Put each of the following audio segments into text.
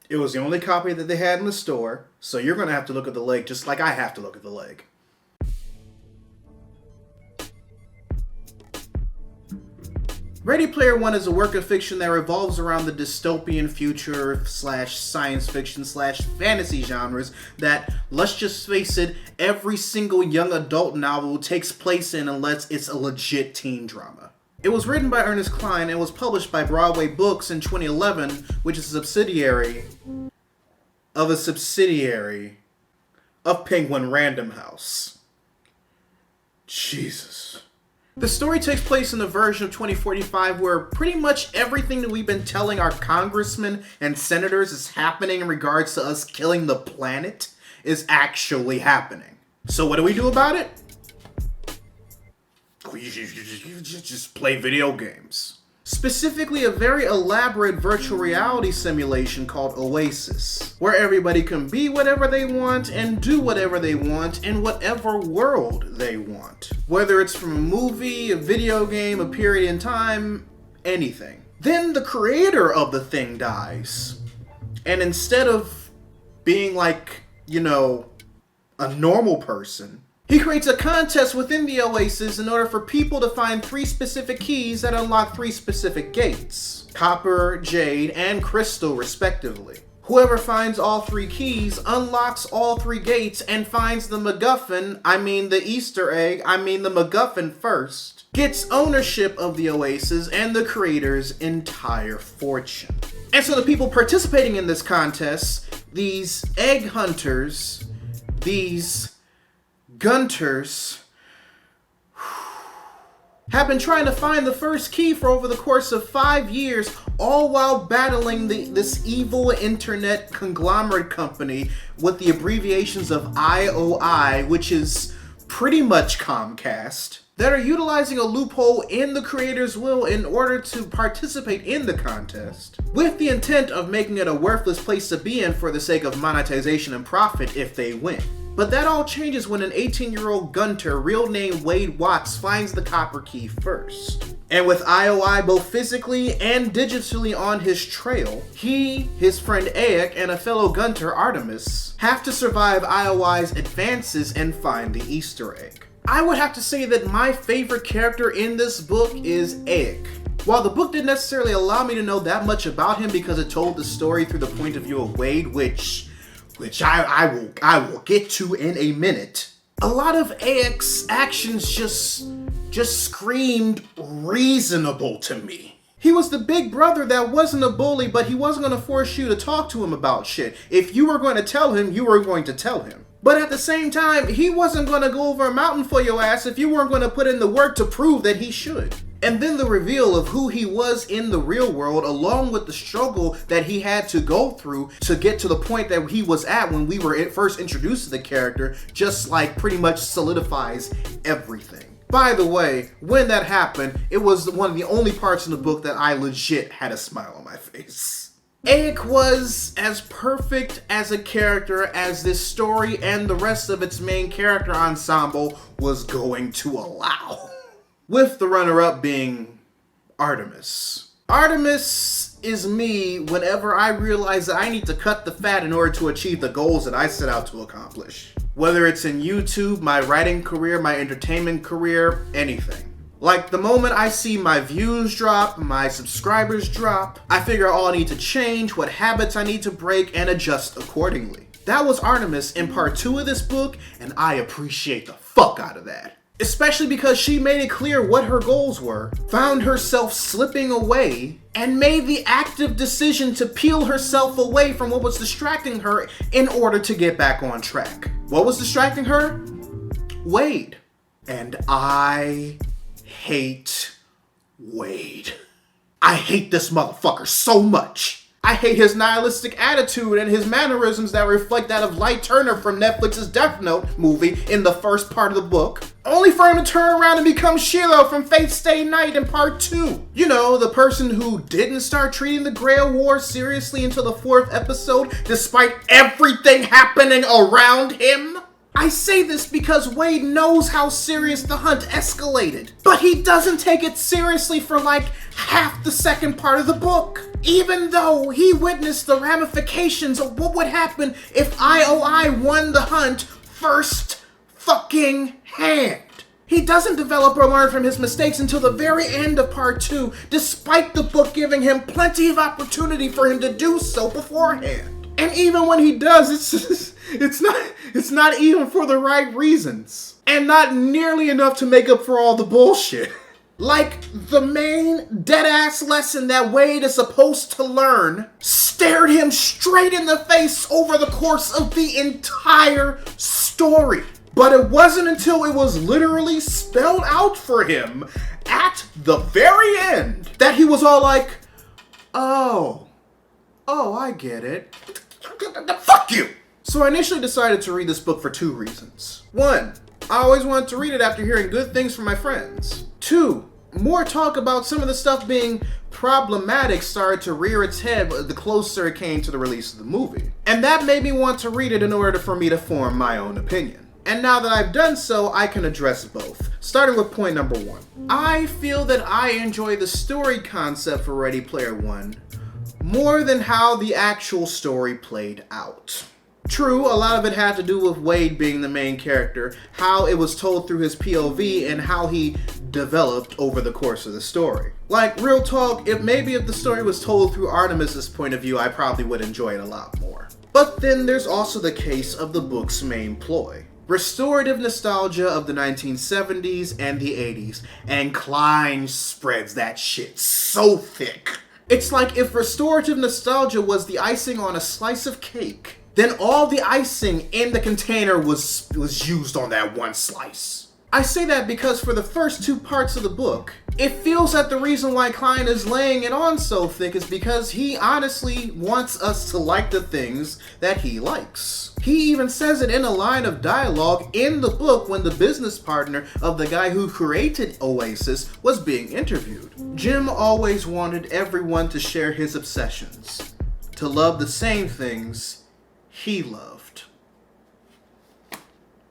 It was the only copy that they had in the store, so you're going to have to look at the leg just like I have to look at the leg. Ready Player One is a work of fiction that revolves around the dystopian future / science fiction / fantasy genres that, let's just face it, every single young adult novel takes place in unless it's a legit teen drama. It was written by Ernest Cline and was published by Broadway Books in 2011, which is a subsidiary of Penguin Random House. Jesus. The story takes place in the version of 2045 where pretty much everything that we've been telling our congressmen and senators is happening in regards to us killing the planet is actually happening. So what do we do about it? We just play video games. Specifically, a very elaborate virtual reality simulation called Oasis, where everybody can be whatever they want and do whatever they want in whatever world they want. Whether it's from a movie, a video game, a period in time, anything. Then the creator of the thing dies. And instead of being like, a normal person, he creates a contest within the Oasis in order for people to find 3 specific keys that unlock 3 specific gates. Copper, jade, and crystal respectively. Whoever finds all 3 keys unlocks all 3 gates and finds the MacGuffin, the Easter egg, the MacGuffin first, gets ownership of the Oasis and the creator's entire fortune. And so the people participating in this contest, these egg hunters, these Gunters, have been trying to find the first key for over the course of 5 years, all while battling this evil internet conglomerate company with the abbreviations of IOI, which is pretty much Comcast, that are utilizing a loophole in the creator's will in order to participate in the contest, with the intent of making it a worthless place to be in for the sake of monetization and profit if they win. But that all changes when an 18-year-old Gunter, real name Wade Watts, finds the copper key first. And with IOI both physically and digitally on his trail, he, his friend Aek, and a fellow Gunter, Artemis, have to survive IOI's advances and find the Easter egg. I would have to say that my favorite character in this book is Aek. While the book didn't necessarily allow me to know that much about him because it told the story through the point of view of Wade, which I will get to in a minute. A lot of Aek's actions just screamed reasonable to me. He was the big brother that wasn't a bully, but he wasn't going to force you to talk to him about shit. If you were going to tell him, you were going to tell him. But at the same time, he wasn't going to go over a mountain for your ass if you weren't going to put in the work to prove that he should. And then the reveal of who he was in the real world, along with the struggle that he had to go through to get to the point that he was at when we were first introduced to the character, just like pretty much solidifies everything. By the way, when that happened, it was one of the only parts in the book that I legit had a smile on my face. Aek was as perfect as a character as this story and the rest of its main character ensemble was going to allow. With the runner-up being Artemis. Artemis is me whenever I realize that I need to cut the fat in order to achieve the goals that I set out to accomplish. Whether it's in YouTube, my writing career, my entertainment career, anything. Like the moment I see my views drop, my subscribers drop, I figure all I need to change, what habits I need to break, and adjust accordingly. That was Artemis in part 2 of this book, and I appreciate the fuck out of that. Especially because she made it clear what her goals were, found herself slipping away, and made the active decision to peel herself away from what was distracting her in order to get back on track. What was distracting her? Wade. And I hate Wade. I hate this motherfucker so much. I hate his nihilistic attitude and his mannerisms that reflect that of Light Turner from Netflix's Death Note movie in the first part of the book, only for him to turn around and become Shiloh from Fate Stay Night in part 2. You know, the person who didn't start treating the Grail War seriously until the 4th episode, despite everything happening around him. I say this because Wade knows how serious the hunt escalated, but he doesn't take it seriously for like half the second part of the book. Even though he witnessed the ramifications of what would happen if IOI won the hunt first fucking hand. He doesn't develop or learn from his mistakes until the very end of part 2, despite the book giving him plenty of opportunity for him to do so beforehand. And even when he does, it's not even for the right reasons. And not nearly enough to make up for all the bullshit. Like, the main dead-ass lesson that Wade is supposed to learn stared him straight in the face over the course of the entire story. But it wasn't until it was literally spelled out for him at the very end that he was all like, oh, I get it. Fuck you! So I initially decided to read this book for 2 reasons. 1, I always wanted to read it after hearing good things from my friends. 2, more talk about some of the stuff being problematic started to rear its head the closer it came to the release of the movie. And that made me want to read it in order for me to form my own opinion. And now that I've done so, I can address both. Starting with point number 1. I feel that I enjoy the story concept for Ready Player One more than how the actual story played out. True, a lot of it had to do with Wade being the main character, how it was told through his POV, and how he developed over the course of the story. Like, real talk, if the story was told through Artemis's point of view, I probably would enjoy it a lot more. But then there's also the case of the book's main ploy. Restorative nostalgia of the 1970s and the 80s, and Klein spreads that shit so thick. It's like if restorative nostalgia was the icing on a slice of cake, then all the icing in the container was used on that one slice. I say that because for the first 2 parts of the book, it feels that the reason why Klein is laying it on so thick is because he honestly wants us to like the things that he likes. He even says it in a line of dialogue in the book when the business partner of the guy who created Oasis was being interviewed. Jim always wanted everyone to share his obsessions, to love the same things he loved.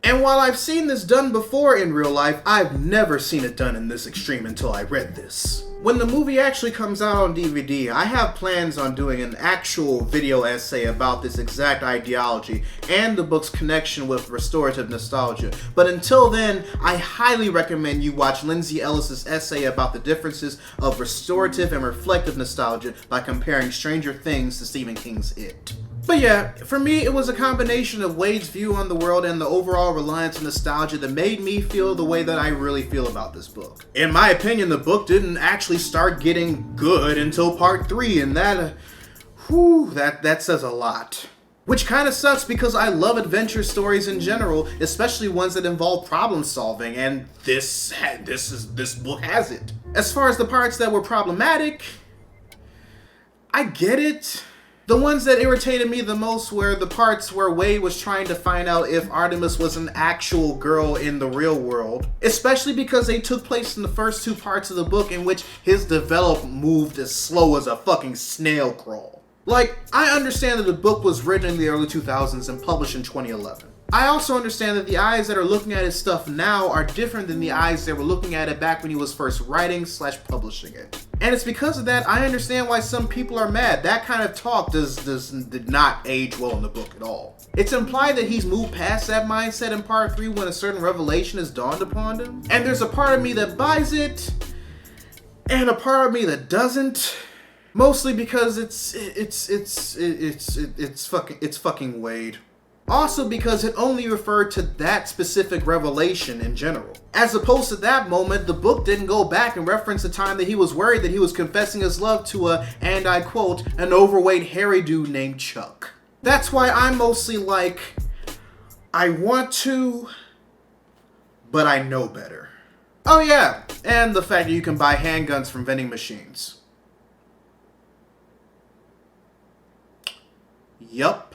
And while I've seen this done before in real life, I've never seen it done in this extreme until I read this. When the movie actually comes out on DVD, I have plans on doing an actual video essay about this exact ideology and the book's connection with restorative nostalgia. But until then, I highly recommend you watch Lindsay Ellis's essay about the differences of restorative and reflective nostalgia by comparing Stranger Things to Stephen King's It. But yeah, for me, it was a combination of Wade's view on the world and the overall reliance on nostalgia that made me feel the way that I really feel about this book. In my opinion, the book didn't actually start getting good until part 3, and that says a lot. Which kind of sucks because I love adventure stories in general, especially ones that involve problem solving, and this book has it. As far as the parts that were problematic, I get it. The ones that irritated me the most were the parts where Wade was trying to find out if Artemis was an actual girl in the real world, especially because they took place in the first 2 parts of the book in which his development moved as slow as a fucking snail crawl. Like, I understand that the book was written in the early 2000s and published in 2011. I also understand that the eyes that are looking at his stuff now are different than the eyes that were looking at it back when he was first writing/publishing it. And it's because of that I understand why some people are mad. That kind of talk did not age well in the book at all. It's implied that he's moved past that mindset in part 3 when a certain revelation has dawned upon him. And there's a part of me that buys it, and a part of me that doesn't. Mostly because it's fucking Wade. Also because it only referred to that specific revelation in general. As opposed to that moment, the book didn't go back and reference the time that he was worried that he was confessing his love to and I quote, an overweight hairy dude named Chuck. That's why I'm mostly like, I want to, but I know better. Oh yeah, and the fact that you can buy handguns from vending machines. Yup.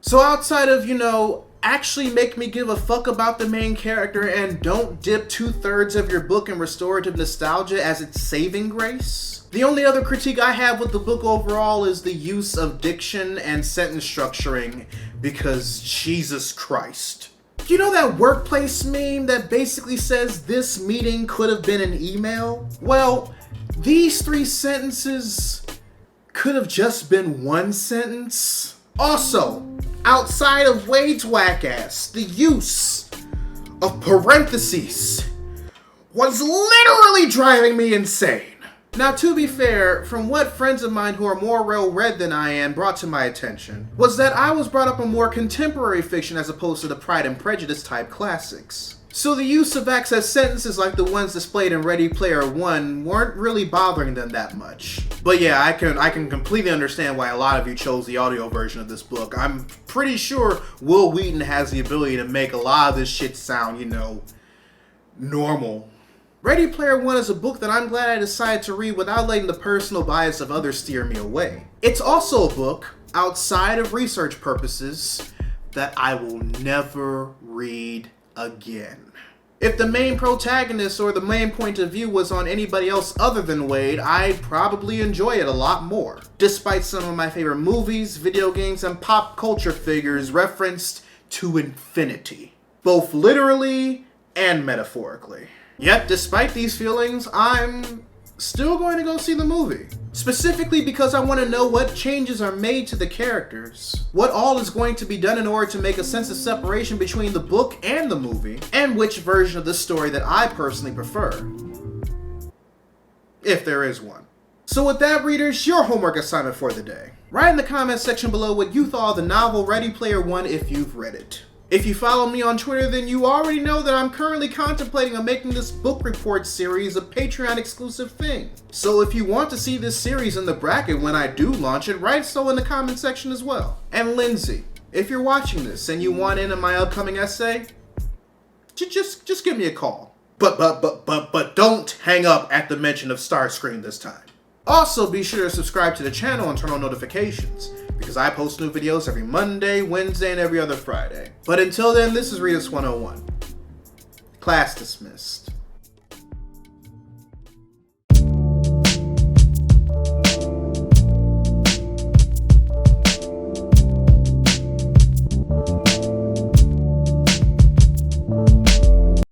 So outside of, actually make me give a fuck about the main character and don't dip 2/3 of your book in restorative nostalgia as its saving grace, the only other critique I have with the book overall is the use of diction and sentence structuring, because Jesus Christ. You know that workplace meme that basically says this meeting could have been an email? Well, these 3 sentences could have just been 1 sentence. Also, outside of Wade's whack ass, the use of parentheses was literally driving me insane. Now, to be fair, from what friends of mine who are more well-read than I am brought to my attention, was that I was brought up in more contemporary fiction as opposed to the Pride and Prejudice type classics. So the use of access sentences like the ones displayed in Ready Player One weren't really bothering them that much. But yeah, I can completely understand why a lot of you chose the audio version of this book. I'm pretty sure Will Wheaton has the ability to make a lot of this shit sound, you know, normal. Ready Player One is a book that I'm glad I decided to read without letting the personal bias of others steer me away. It's also a book, outside of research purposes, that I will never read again. If the main protagonist or the main point of view was on anybody else other than Wade, I'd probably enjoy it a lot more. Despite some of my favorite movies, video games, and pop culture figures referenced to infinity, both literally and metaphorically. Yet, despite these feelings, I'm still going to go see the movie. Specifically because I want to know what changes are made to the characters, what all is going to be done in order to make a sense of separation between the book and the movie, and which version of the story that I personally prefer. If there is one. So with that, readers, your homework assignment for the day. Write in the comments section below what you thought of the novel Ready Player One if you've read it. If you follow me on Twitter, then you already know that I'm currently contemplating on making this book report series a Patreon exclusive thing. So if you want to see this series in the bracket when I do launch it, write so in the comment section as well. And Lindsay, if you're watching this and you want in on my upcoming essay, just give me a call. But don't hang up at the mention of Starscream this time. Also, be sure to subscribe to the channel and turn on notifications, because I post new videos every Monday, Wednesday, and every other Friday. But until then, this is Readus 101. Class dismissed.